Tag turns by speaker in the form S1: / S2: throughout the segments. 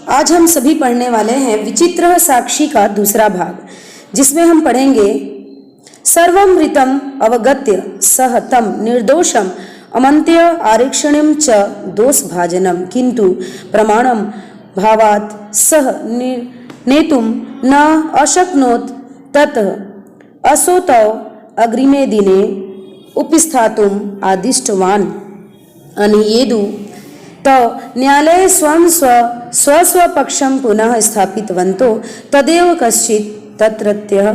S1: आज हम सभी पढ़ने वाले हैं विचित्र साक्षी का दूसरा भाग, जिसमें हम पढ़ेंगे सर्वमृतम अवगत्य सह तम निर्दोषम अमन्त्य आरक्षणिम च दोष भाजनम किंतु प्रमाणम भावात सह नेतुम न अशक्नोत तत असोतौ अग्रिमे दिने उपस्थातुम आदिष्टवान अनियेदु तो न्यायालय स्वयं स्व पक्षम पुनः स्थापितवन्तो तदेव कश्चित् तत्रत्यः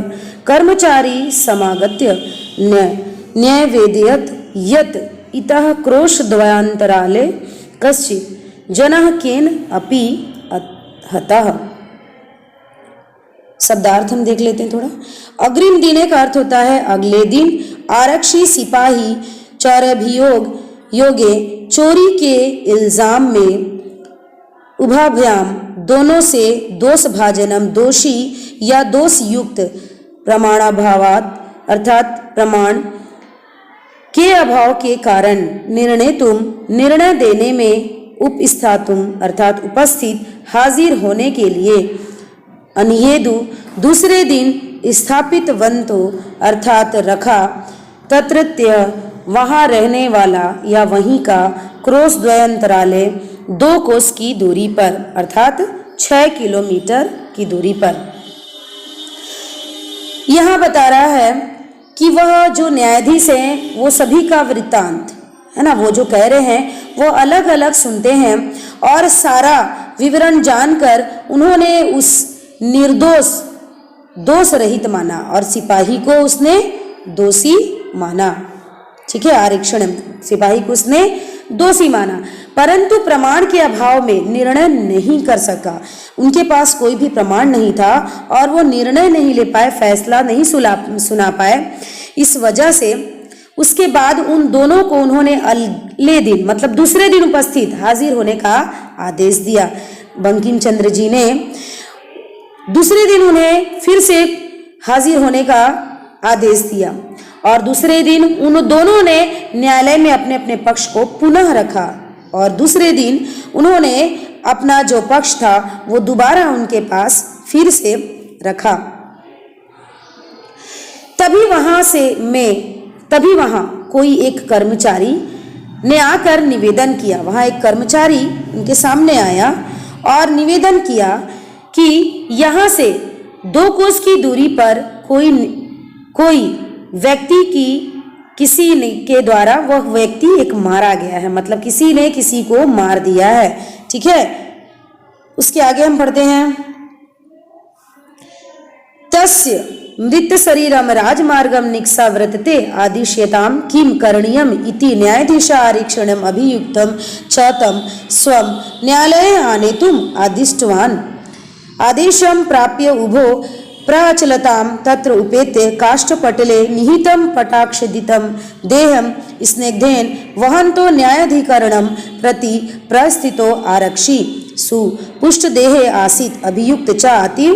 S1: कर्मचारी समागत्य न्यायवेदयत् यत् इतः क्रोशद्वयान्तराले कश्चित् जनः केन अपि हतः। शब्दार्थ हम देख लेते हैं थोड़ा। अग्रिम दिने का अर्थ होता है अगले दिन। आरक्षी सिपाही चौराभियोग योगे चोरी के इल्जाम में उभाभ्याम दोनों से दोष भाजनम दोषी या दोष युक्त प्रमाणाभावात अर्थात प्रमाण के अभाव के कारण निर्णय देने में उपस्थातुम अर्थात उपस्थित हाजिर होने के लिए अनियेदु दूसरे दिन स्थापित वंतो अर्थात रखा तत्रत्य वहाँ रहने वाला या वहीं का क्रोश द्वयंतराले 2 कोस की दूरी पर अर्थात 6 किलोमीटर की दूरी पर। यहाँ बता रहा है कि वह जो न्यायाधीश हैं वो सभी का वृत्तांत है ना, वो जो कह रहे हैं वो अलग अलग सुनते हैं और सारा विवरण जानकर उन्होंने उस निर्दोष दोष रहित माना और सिपाही को उसने दोषी माना। ठीक है, आरक्षण सिपाही को उसने दोषी माना, परंतु प्रमाण के अभाव में निर्णय नहीं कर सका। उनके पास कोई भी प्रमाण नहीं था और वो निर्णय नहीं ले पाए, फैसला नहीं सुना पाए। इस वजह से उसके बाद उन दोनों को उन्होंने अगले दिन मतलब दूसरे दिन उपस्थित हाजिर होने का आदेश दिया। बंकिम चंद्र जी ने दूसरे दिन उन्हें फिर से हाजिर होने का आदेश दिया और दूसरे दिन उन दोनों ने न्यायालय में अपने अपने पक्ष को पुनः रखा और दूसरे दिन उन्होंने अपना जो पक्ष था वो दोबारा उनके पास फिर से रखा। तभी वहां कोई एक कर्मचारी ने आकर निवेदन किया। वहां एक कर्मचारी उनके सामने आया और निवेदन किया कि यहाँ से 2 कोस की दूरी पर कोई व्यक्ति की किसी ने के द्वारा वह व्यक्ति एक मारा गया है, मतलब किसी ने किसी को मार दिया है। ठीक है, उसके आगे हम पढ़ते हैं तस्य मृत शरीरम राजमार्गम निक्साव्रतते आदिश्यताम किम करणीयम इति न्यायाधीशारीक्षणम अभियुक्तम च तम स्वम न्यायालये आनेतुम आदिष्टवान। आदेशं प्राप्य उभो प्रचलतां तत्र उपेत्य काष्ठपटले निहितं पटाक्षदितं देहं स्निग्धेन वहन्तो न्यायाधिकरणं प्रति प्रस्थितो आरक्षी सुपुष्टदेहे आसीत् अभियुक्त च अतीव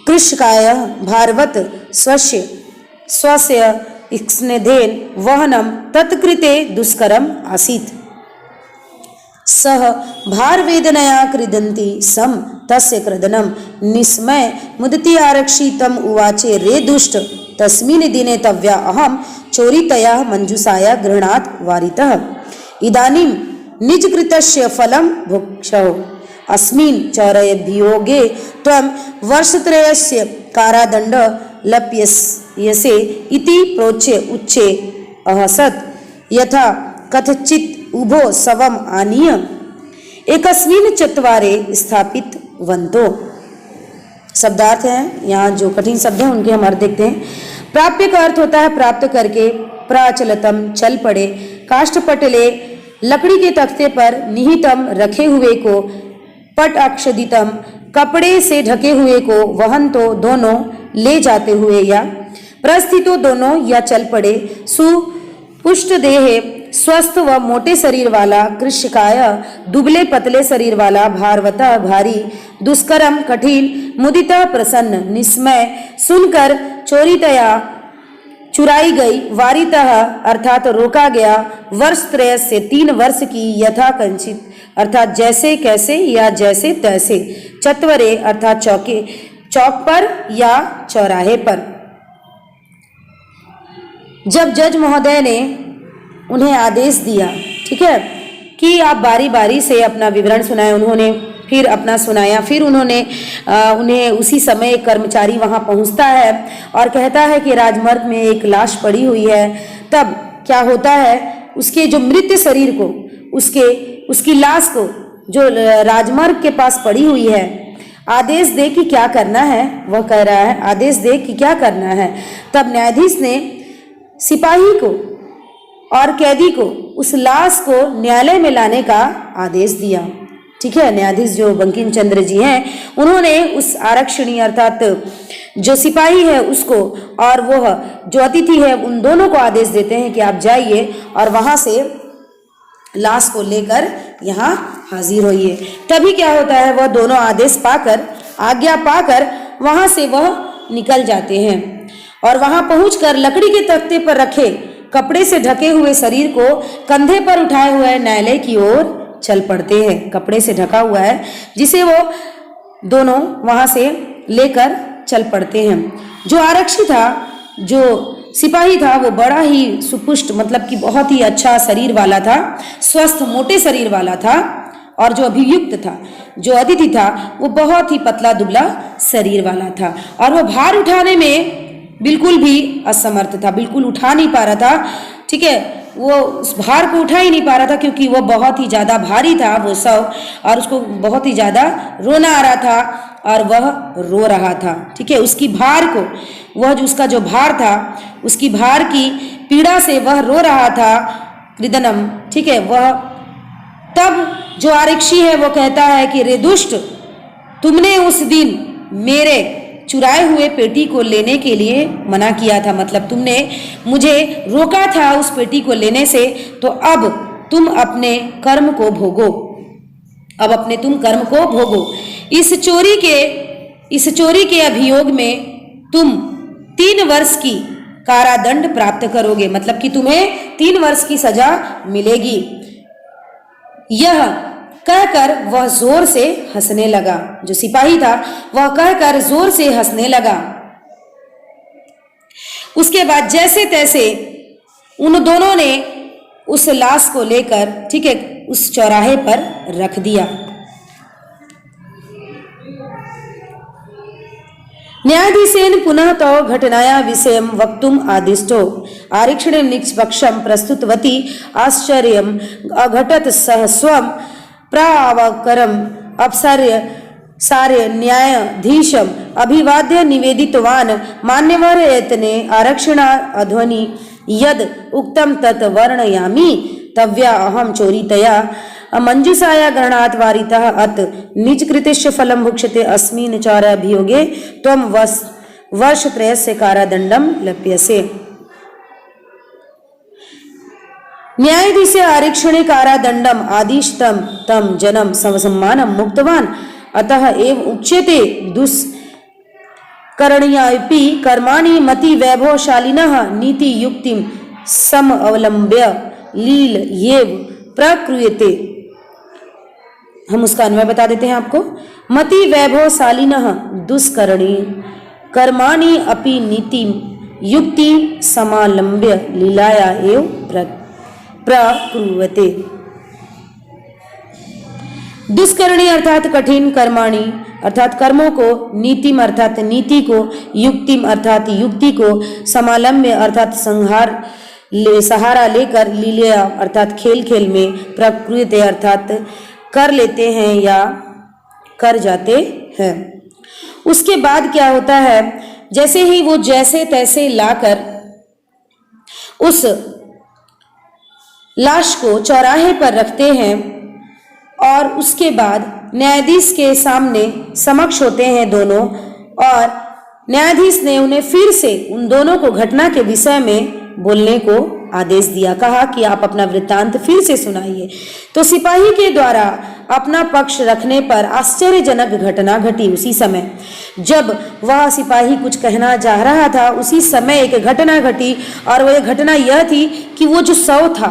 S1: कृशकाय भारवत स्वस्य स्निग्धेन वहनं तत्कृते दुष्करम् आसीत्। सह भार वेदनया क्रीडन्ति सम तस्य क्रदनं निस्मय मुदति आरक्षी तम उवाचे रे दुष्ट तस्मिन् दिने तव्या अहम चोरितया मंजूषाया गृह्णात् वारितः इदानीं निजकृतस्य फलं भुक्षौ अस्मिन् चौराभियोगे त्वं वर्षत्रयस्य कारादण्ड लप्स्यसे इति प्रोच्य उच्चे अहसत् यथा कथचित् उभो शवम आनीय एकस्मिन् चत्वारे स्थापित वंतो। शब्दार्थ है, यहाँ जो कठिन शब्द है उनके हम अर्थ देखते हैं। प्राप्य का अर्थ होता है प्राप्त करके, प्राचलतम चल पड़े, काष्ठपटले लकड़ी के तख्ते पर, निहितम रखे हुए को, पट अक्षदितम कपड़े से ढके हुए को, वहन तो दोनों ले जाते हुए या प्रस्थितो दोनों या चल पड़े, सुपुष्ट देह स्वस्थ व मोटे शरीर वाला, कृशकाय दुबले पतले शरीर वाला, भारवता भारी, दुष्करम कठिन, मुदिता प्रसन्न, निस्मय सुनकर, चोरितया चुराई गई, वारितः अर्थात रोका गया, वर्ष त्रय से 3 वर्ष की, यथा कंचित अर्थात जैसे कैसे या जैसे तैसे, चत्वरे अर्थात चौक पर या चौराहे पर। जब जज महोदय ने उन्हें आदेश दिया, ठीक है, कि आप बारी बारी से अपना विवरण सुनाएं, उन्होंने फिर अपना सुनाया। फिर उन्हें उसी समय एक कर्मचारी वहां पहुंचता है और कहता है कि राजमार्ग में एक लाश पड़ी हुई है। तब क्या होता है, उसके जो मृत शरीर को, उसकी लाश को जो राजमार्ग के पास पड़ी हुई है, आदेश दे कि क्या करना है। वह कह रहा है आदेश दे कि क्या करना है। तब न्यायाधीश ने सिपाही को और कैदी को उस लाश को न्यायालय में लाने का आदेश दिया। ठीक है, न्यायाधीश जो बंकिम चंद्र जी हैं, उन्होंने उस आरक्षणी अर्थात जो सिपाही है उसको और वह जो अतिथि है, उन दोनों को आदेश देते हैं कि आप जाइए और वहां से लाश को लेकर यहाँ हाजिर होइए। तभी क्या होता है, वह दोनों आदेश पाकर, आज्ञा पाकर वहां से वह निकल जाते हैं और वहां पहुंचकर लकड़ी के तख्ते पर रखे कपड़े से ढके हुए शरीर को कंधे पर उठाए हुए न्यायालय की ओर चल पड़ते हैं। कपड़े से ढका हुआ है जिसे वो दोनों वहां से लेकर चल पड़ते हैं। जो आरक्षी था, जो सिपाही था, वो बड़ा ही सुपुष्ट, मतलब कि बहुत ही अच्छा शरीर वाला था, स्वस्थ मोटे शरीर वाला था। और जो अभियुक्त था, जो अतिथि था, वो बहुत ही पतला दुबला शरीर वाला था और वह भार उठाने में बिल्कुल भी असमर्थ था, बिल्कुल उठा नहीं पा रहा था। ठीक है, वो उस भार को उठा ही नहीं पा रहा था क्योंकि वो बहुत ही ज़्यादा भारी था वो शव, और उसको बहुत ही ज़्यादा रोना आ रहा था और वह रो रहा था। ठीक है, उसकी भार को, वह जो उसका जो भार था, उसकी भार की पीड़ा से वह रो रहा था, कृदनम। ठीक है, वह तब जो आरक्षी है वो कहता है कि रे दुष्ट, तुमने उस दिन मेरे चुराए हुए पेटी को लेने के लिए मना किया था, मतलब तुमने मुझे रोका था उस पेटी को लेने से, तो अब तुम अपने कर्म को भोगो, अब अपने तुम कर्म को भोगो। इस चोरी के अभियोग में तुम 3 वर्ष की कारादंड प्राप्त करोगे, मतलब कि तुम्हें 3 वर्ष की सजा मिलेगी। यह कहकर वह जोर से हंसने लगा। जो सिपाही था वह कहकर जोर से हंसने लगा। उसके बाद जैसे तैसे उन दोनों ने उस लाश को लेकर, ठीक है, उस चौराहे पर रख दिया। न्यायाधीशेन पुनः तो घटनाया विषयं वक्तुम आदिष्टो आरक्षणे निष्पक्षं प्रस्तुतवती आश्चर्यम् अघटत सह स्वं प्रावकरम सार्य न्यायाधीशम अभिवाद्य निवेदितवान मान्यवर एतने आरक्षणा अध्वनि यद उक्तम तत् वर्णयामि तव्या अहम चोरितया मंजुषाया ग्रहणात् वारितः अत निजकृतस्य फलं भुक्ष्यते अस्मिन् चाराभियोगे त्वं वर्षत्रयस्य कारादण्डं लप्यसे। न्यायाधीश आरक्षणे कारादण्डम आदिष्टम तम जनम सम्मानम मुक्तवान अतः एव उच्यते दुष्करणीयापि कर्माणि मति वैभवशालिनः नीति युक्तिं समअवलंब्य लीलयेव प्रक्रियते। हम उसका अन्वय बता देते हैं आपको। मति वैभवशालिनः दुष्करणी कर्माणि अपि नीति युक्ति समालंब्य लीलाया एव प्रकुर्वते। दुष्करणी अर्थात कठिन, कर्माणि अर्थात कर्मों को, नीतिम अर्थात नीति को, युक्तिम अर्थात युक्ति को, समालंब्य अर्थात सहारा लेकर, लीला अर्थात खेल खेल में, प्रकृति अर्थात कर लेते हैं या कर जाते हैं। उसके बाद क्या होता है, जैसे ही वो जैसे तैसे लाकर उस लाश को चौराहे पर रखते हैं और उसके बाद न्यायाधीश के सामने समक्ष होते हैं दोनों, और न्यायाधीश ने उन्हें फिर से उन दोनों को घटना के विषय में बोलने को आदेश दिया। कहा कि आप अपना वृत्तांत फिर से सुनाइए। तो सिपाही के द्वारा अपना पक्ष रखने पर आश्चर्यजनक घटना घटी। उसी समय जब वह सिपाही कुछ कहना चाह रहा था, उसी समय एक घटना घटी, और वह घटना यह थी कि वो जो शव था,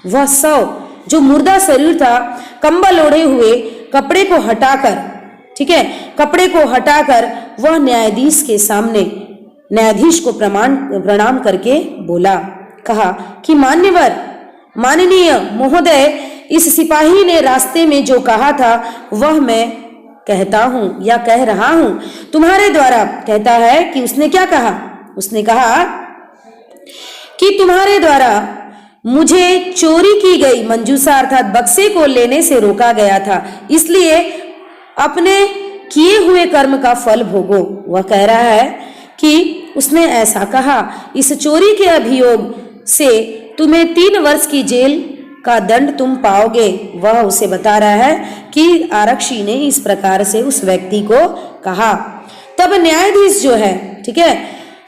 S1: वह शव जो मुर्दा शरीर था, कंबल ओढ़े हुए कपड़े को हटाकर, ठीक है, कपड़े को हटाकर वह न्यायाधीश के सामने न्यायाधीश को प्रणाम करके बोला, कहा कि माननीय महोदय, इस सिपाही ने रास्ते में जो कहा था वह मैं कहता हूं या कह रहा हूं तुम्हारे द्वारा। कहता है कि उसने क्या कहा? उसने कहा कि तुम्हारे द्वारा मुझे चोरी की गई मंजूषा अर्थात बक्से को लेने से रोका गया था, इसलिए अपने किए हुए कर्म का फल भोगो। वह कह रहा है कि उसने ऐसा कहा, इस चोरी के अभियोग से तुम्हें 3 वर्ष की जेल का दंड तुम पाओगे। वह उसे बता रहा है कि आरक्षी ने इस प्रकार से उस व्यक्ति को कहा। तब न्यायाधीश जो है, ठीक है,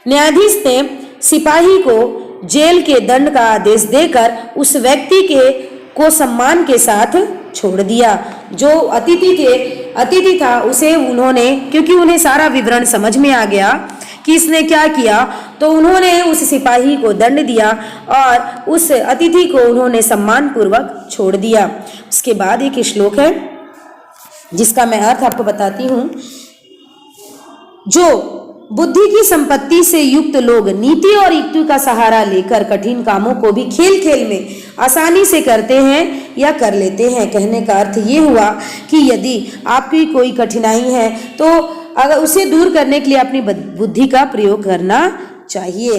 S1: न्यायाधीश ने सिपाही को जेल के दंड का आदेश देकर उस व्यक्ति को सम्मान के साथ छोड़ दिया। जो अतिथि था उसे उन्होंने, क्योंकि उन्हें सारा विवरण समझ में आ गया कि इसने क्या किया, तो उन्होंने उस सिपाही को दंड दिया और उस अतिथि को उन्होंने सम्मान पूर्वक छोड़ दिया। उसके बाद एक श्लोक है जिसका मैं अर्थ आपको बताती हूं। जो बुद्धि की संपत्ति से युक्त लोग नीति और युक्ति का सहारा लेकर कठिन कामों को भी खेल खेल में आसानी से करते हैं या कर लेते हैं। कहने का अर्थ ये हुआ कि यदि आपकी कोई कठिनाई है तो अगर उसे दूर करने के लिए अपनी बुद्धि का प्रयोग करना चाहिए।